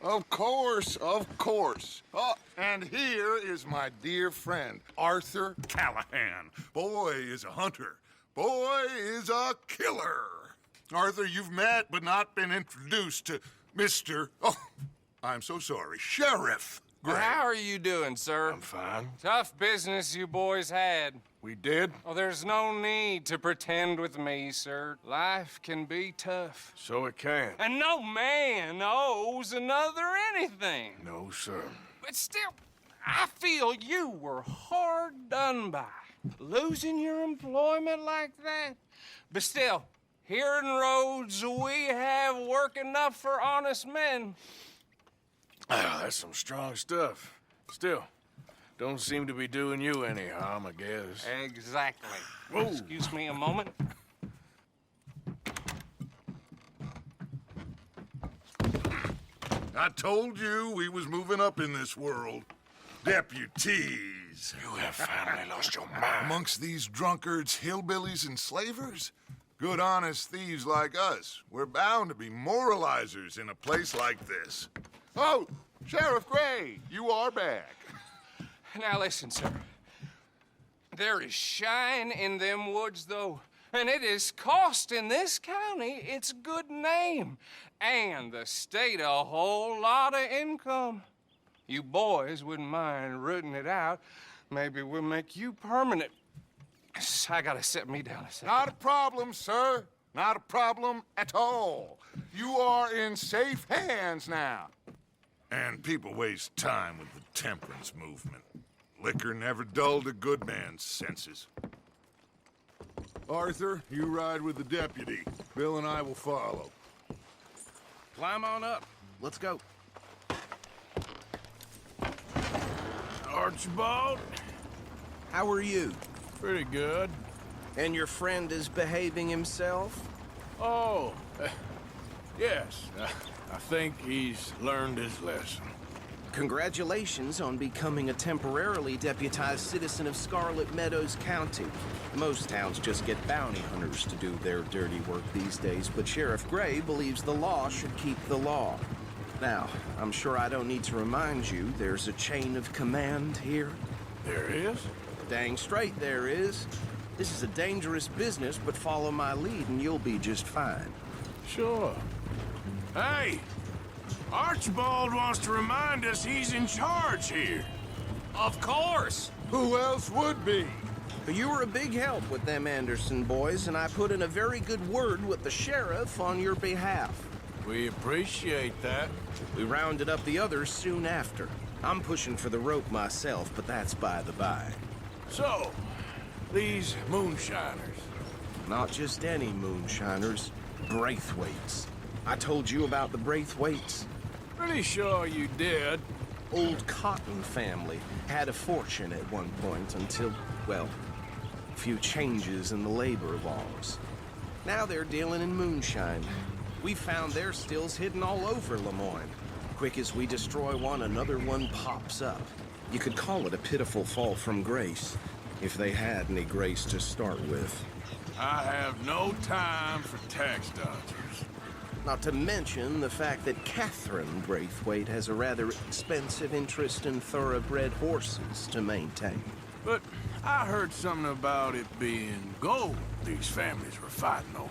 Of course, of course. Oh, and here is my dear friend, Arthur Callahan. Boy is a hunter. Boy is a killer. Arthur, you've met but not been introduced to Mr. Oh, I'm so sorry, Sheriff Gray. How are you doing, sir? I'm fine. Tough business you boys had. We did? Oh, there's no need to pretend with me, sir. Life can be tough. So it can. And no man owes another anything. No, sir. But still, I feel you were hard done by. Losing your employment like that. But still, here in Rhodes, we have work enough for honest men. Ah, that's some strong stuff. Still, don't seem to be doing you any harm, I guess. Exactly. Whoa. Excuse me a moment. I told you we was moving up in this world. Deputies. You have finally lost your mind. Amongst these drunkards, hillbillies, and slavers? Good honest thieves like us. We're bound to be moralizers in a place like this. Oh, Sheriff Gray, you are back. Now listen, sir. There is shine in them woods, though, and it is costing this county its good name and the state a whole lot of income. You boys wouldn't mind rooting it out. Maybe we'll make you permanent. I gotta set me down a second. Not a problem, sir. Not a problem at all. You are in safe hands now. And people waste time with the temperance movement. Liquor never dulled a good man's senses. Arthur, you ride with the deputy. Bill and I will follow. Climb on up. Let's go. Archibald? How are you? Pretty good. And your friend is behaving himself? Oh, yes. I think he's learned his lesson. Congratulations on becoming a temporarily deputized citizen of Scarlet Meadows County. Most towns just get bounty hunters to do their dirty work these days, but Sheriff Gray believes the law should keep the law. Now, I'm sure I don't need to remind you there's a chain of command here. There is? Dang straight there is. This is a dangerous business, but follow my lead and you'll be just fine. Sure. Hey! Archibald wants to remind us he's in charge here. Of course. Who else would be? But you were a big help with them Anderson boys, and I put in a very good word with the sheriff on your behalf. We appreciate that. We rounded up the others soon after. I'm pushing for the rope myself, but that's by the by. So, these moonshiners. Not just any moonshiners, Braithwaites. I told you about the Braithwaites. Pretty sure you did. Old Cotton family had a fortune at one point until, well, a few changes in the labor laws. Now they're dealing in moonshine. We found their stills hidden all over Lemoyne. Quick as we destroy one, another one pops up. You could call it a pitiful fall from grace, if they had any grace to start with. I have no time for tax dodgers. Not to mention the fact that Catherine Braithwaite has a rather expensive interest in thoroughbred horses to maintain. But I heard something about it being gold these families were fighting over.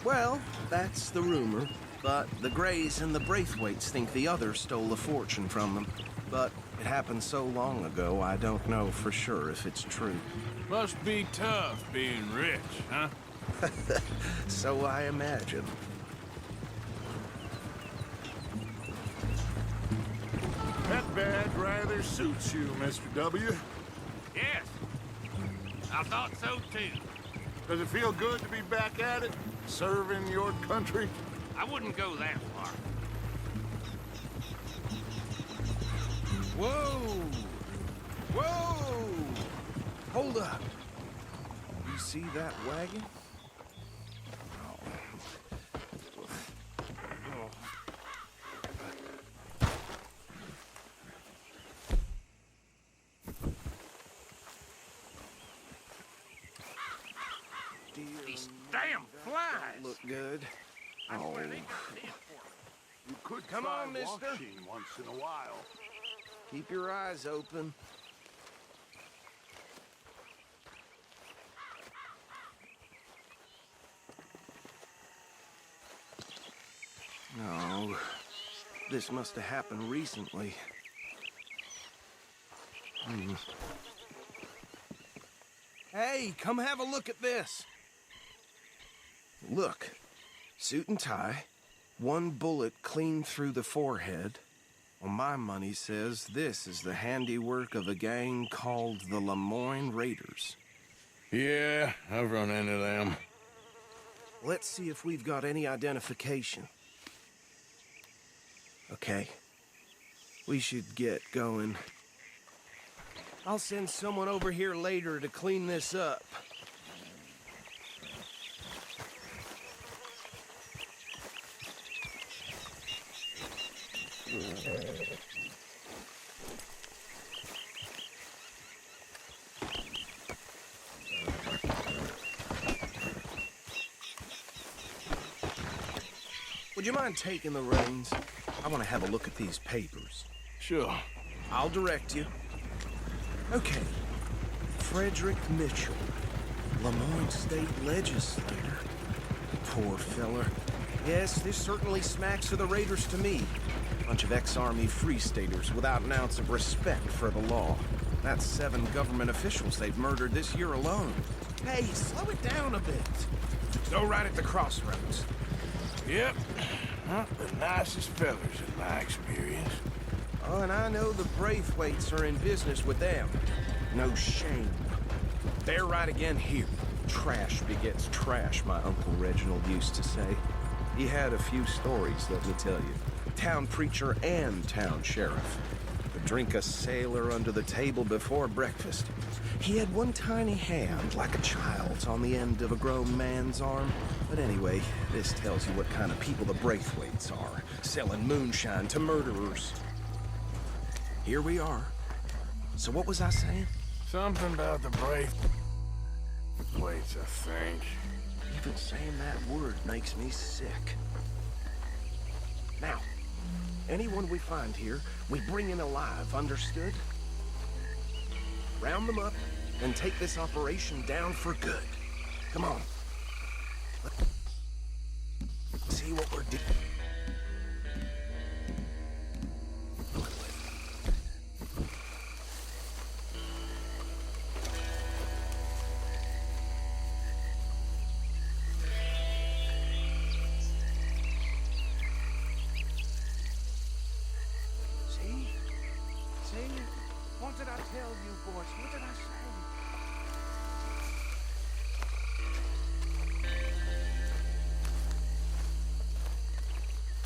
Well, that's the rumor. But the Grays and the Braithwaites think the others stole a fortune from them. But it happened so long ago, I don't know for sure if it's true. Must be tough being rich, huh? So I imagine. That badge rather suits you, Mr. W. Yes, I thought so too. Does it feel good to be back at it, serving your country? I wouldn't go that far. Whoa! Whoa! Hold up. You see that wagon? These damn flies. Look good. I Oh. swear they were dead for me. You could Come try on, mister. washing once in a while. Keep your eyes open. No, this must have happened recently. Hey, come have a look at this. Look, suit and tie, one bullet clean through the forehead. Well, my money says this is the handiwork of a gang called the Lemoyn Raiders. Yeah, I've run into them. Let's see if we've got any identification. Okay. We should get going. I'll send someone over here later to clean this up. Would you mind taking the reins? I want to have a look at these papers. Sure. I'll direct you. Okay. Frederick Mitchell, Lemoyne State Legislator. Poor feller. Yes, this certainly smacks of the Raiders to me. Bunch of ex-Army Free Staters without an ounce of respect for the law. That's 7 government officials they've murdered this year alone. Hey, slow it down a bit. Go right at the crossroads. Yep. Not the nicest fellers in my experience. Oh, and I know the Braithwaites are in business with them. No shame. They're right again here. Trash begets trash, my Uncle Reginald used to say. He had a few stories, let me tell you. Town preacher and town sheriff. Would drink a sailor under the table before breakfast. He had one tiny hand, like a child's, on the end of a grown man's arm. But anyway, this tells you what kind of people the Braithwaites are, selling moonshine to murderers. Here we are. So what was I saying? Something about the Braithwaites, I think. Even saying that word makes me sick. Now, anyone we find here, we bring in alive, understood? Round them up and take this operation down for good. Come on. Let's see what we're doing. See? What did I tell you, boys? What did I say?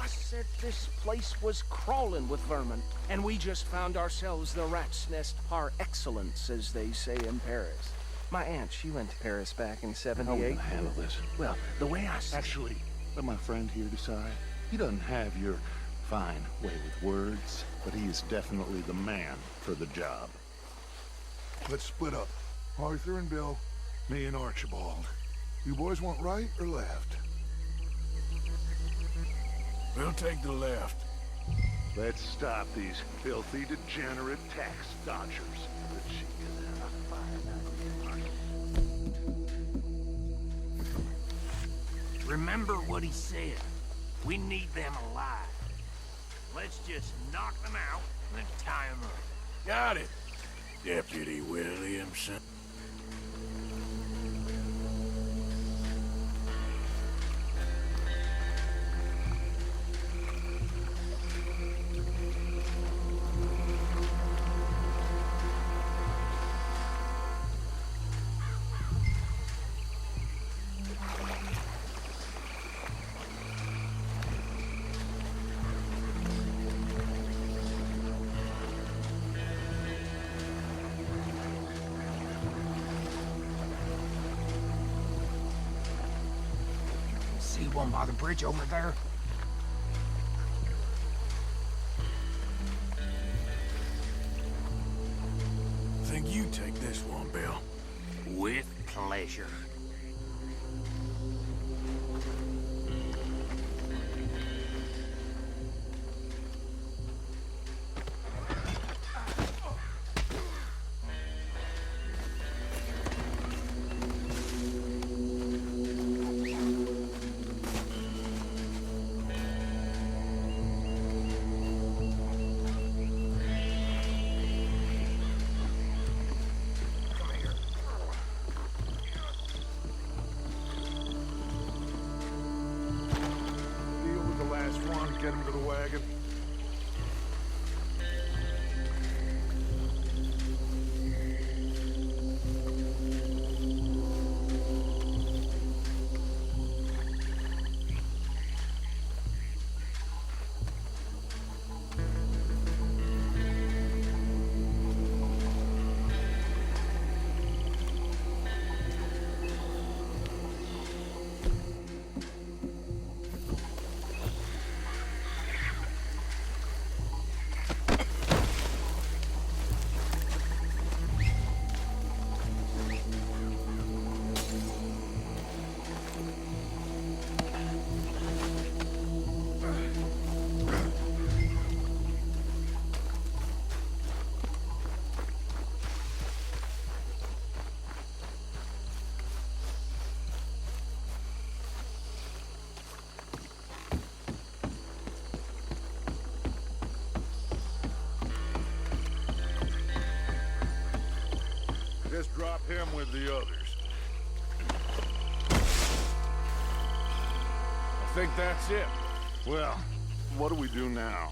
I said this place was crawling with vermin, and we just found ourselves the rat's nest par excellence, as they say in Paris. My aunt, she went to Paris back in '78. How are we gonna handle this? Well, the way I see Actually, let my friend here decide. He doesn't have your fine way with words, but he is definitely the man for the job. Let's split up. Arthur and Bill, me and Archibald. You boys want right or left? We'll take the left. Let's stop these filthy, degenerate tax dodgers. Remember what he said. We need them alive. Let's just knock them out and tie them up. Got it, Deputy Williamson. See one by the bridge over there? Think you take this one, Bill. With pleasure. Get him to the wagon. Just drop him with the others. I think that's it. Well, what do we do now?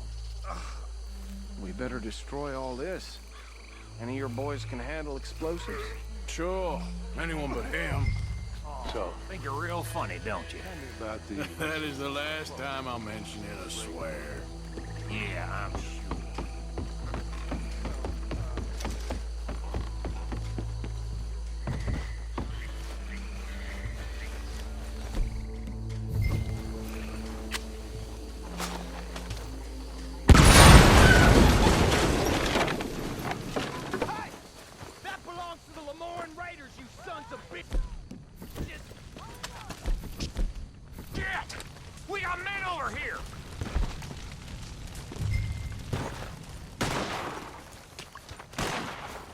We better destroy all this. Any of your boys can handle explosives? Sure. Anyone but him. So, Think you're real funny, don't you? about the... That is the last time I'll mention it, I swear. Yeah, I'm sure. That belongs to the Lemoyn Riders, you sons of bitch! Get! We got men over here!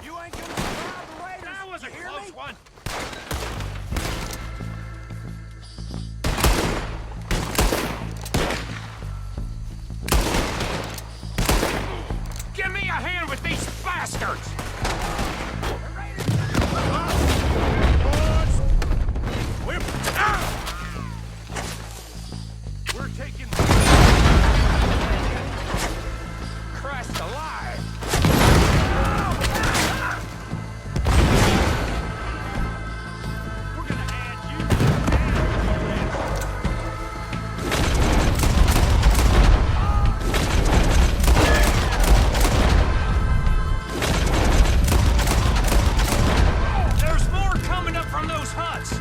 You ain't gonna survive the Raiders! That was a you hear close me? one! Give me a hand with these bastards! We're taking... Christ alive! We're gonna add you to the There's more coming up from those huts!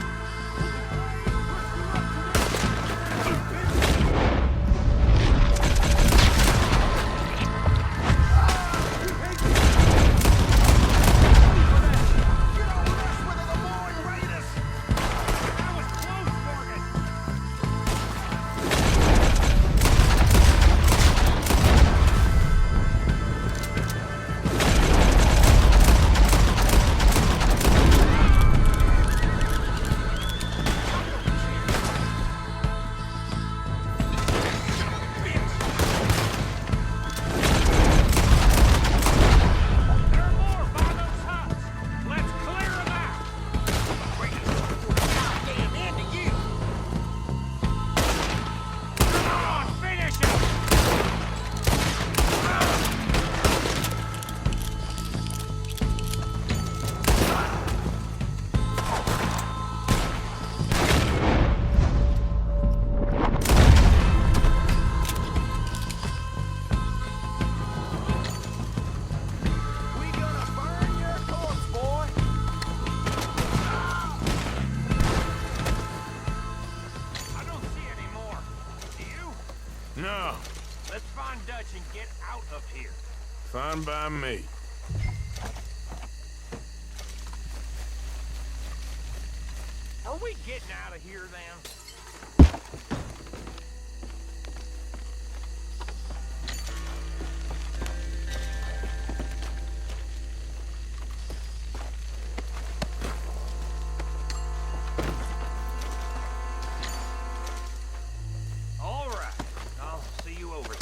That was close, Morgan! There are more by those huts! Let's clear them out! goddamn end to you! Come on, finish him! We gonna burn your corpse, boy! I don't see any more. Do you? No. Let's find Dutch and get out of here. Fine by me. Are we getting out of here then? All right. I'll see you over there.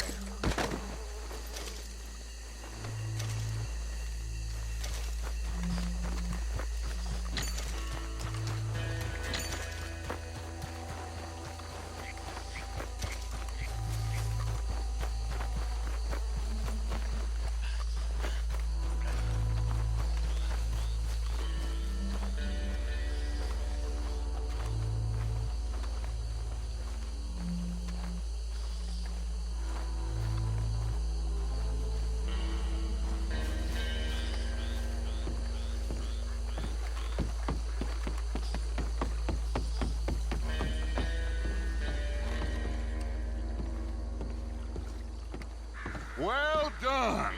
done.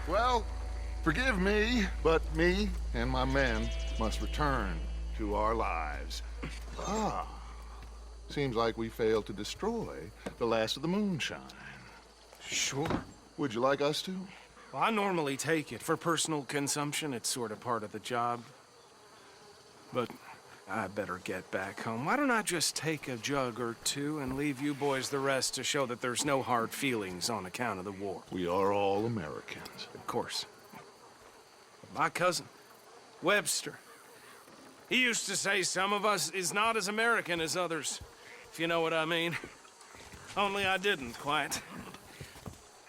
Well, forgive me, but me and my men must return to our lives. Ah, seems like we failed to destroy the last of the moonshine. Sure. Would you like us to? Well, I normally take it. For personal consumption, it's sort of part of the job. But I better get back home. Why don't I just take a jug or two and leave you boys the rest to show that there's no hard feelings on account of the war? We are all Americans. Of course. My cousin, Webster, he used to say some of us is not as American as others, if you know what I mean. Only I didn't quite.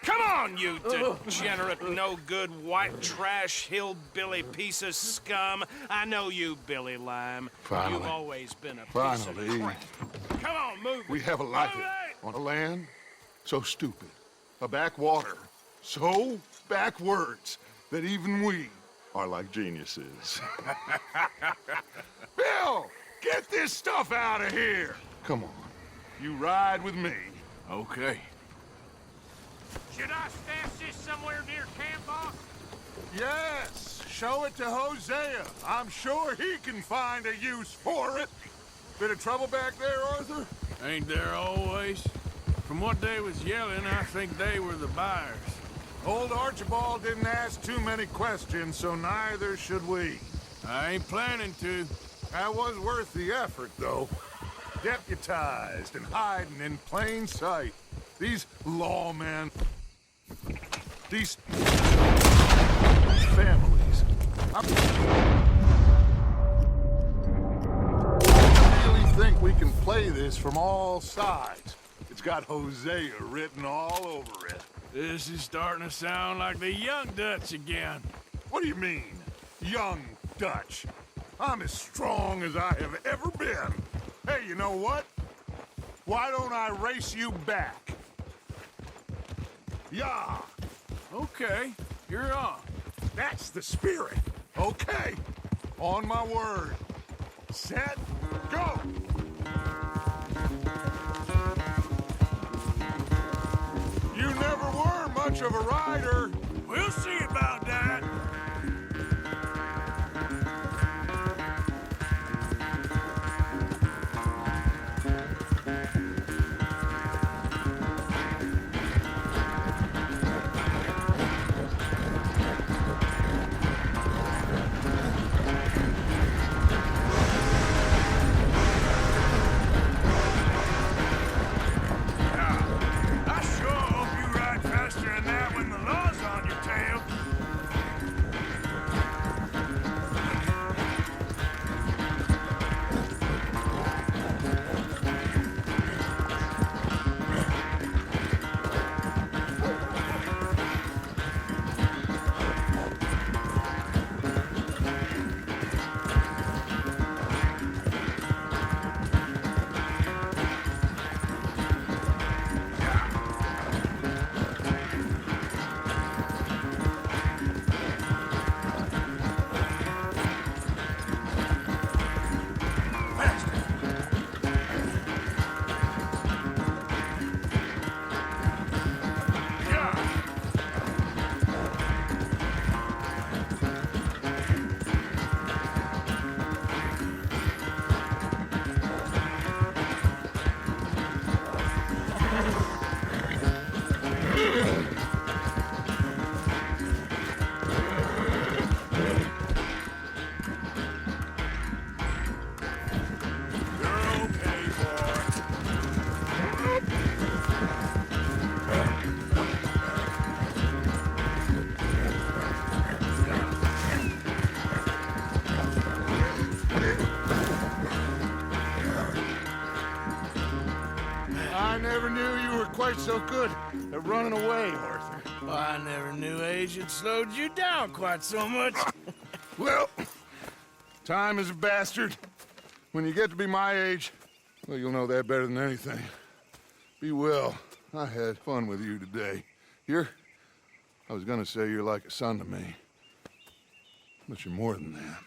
Come on, you degenerate, no-good, white trash, hillbilly piece of scum. I know you, Billy Lime. Finally. You've always been a piece Finally. of crap. Come on, move. We have a life on a land so stupid, a backwater so backwards that even we are like geniuses. Bill, get this stuff out of here. Come on, you ride with me. Okay. Should I stash this somewhere near camp, boss? Yes, show it to Hosea. I'm sure he can find a use for it. Bit of trouble back there, Arthur? Ain't there always? From what they was yelling, I think they were the buyers. Old Archibald didn't ask too many questions, so neither should we. I ain't planning to. That was worth the effort, though. Deputized and hiding in plain sight. These lawmen, these families. I really think we can play this from all sides. It's got Hosea written all over it. This is starting to sound like the Young Dutch again. What do you mean, young Dutch? I'm as strong as I have ever been. Hey, you know what? Why don't I race you back? Yeah. Okay, you're on. That's the spirit. Okay. On my word. Set, go! You never were much of a rider. We'll see about that. I never knew you were quite so good at running away, Arthur. Well, I never knew age had slowed you down quite so much. Well, time is a bastard. When you get to be my age, well, you'll know that better than anything. Be well. I had fun with you today. I was gonna say you're like a son to me, but you're more than that.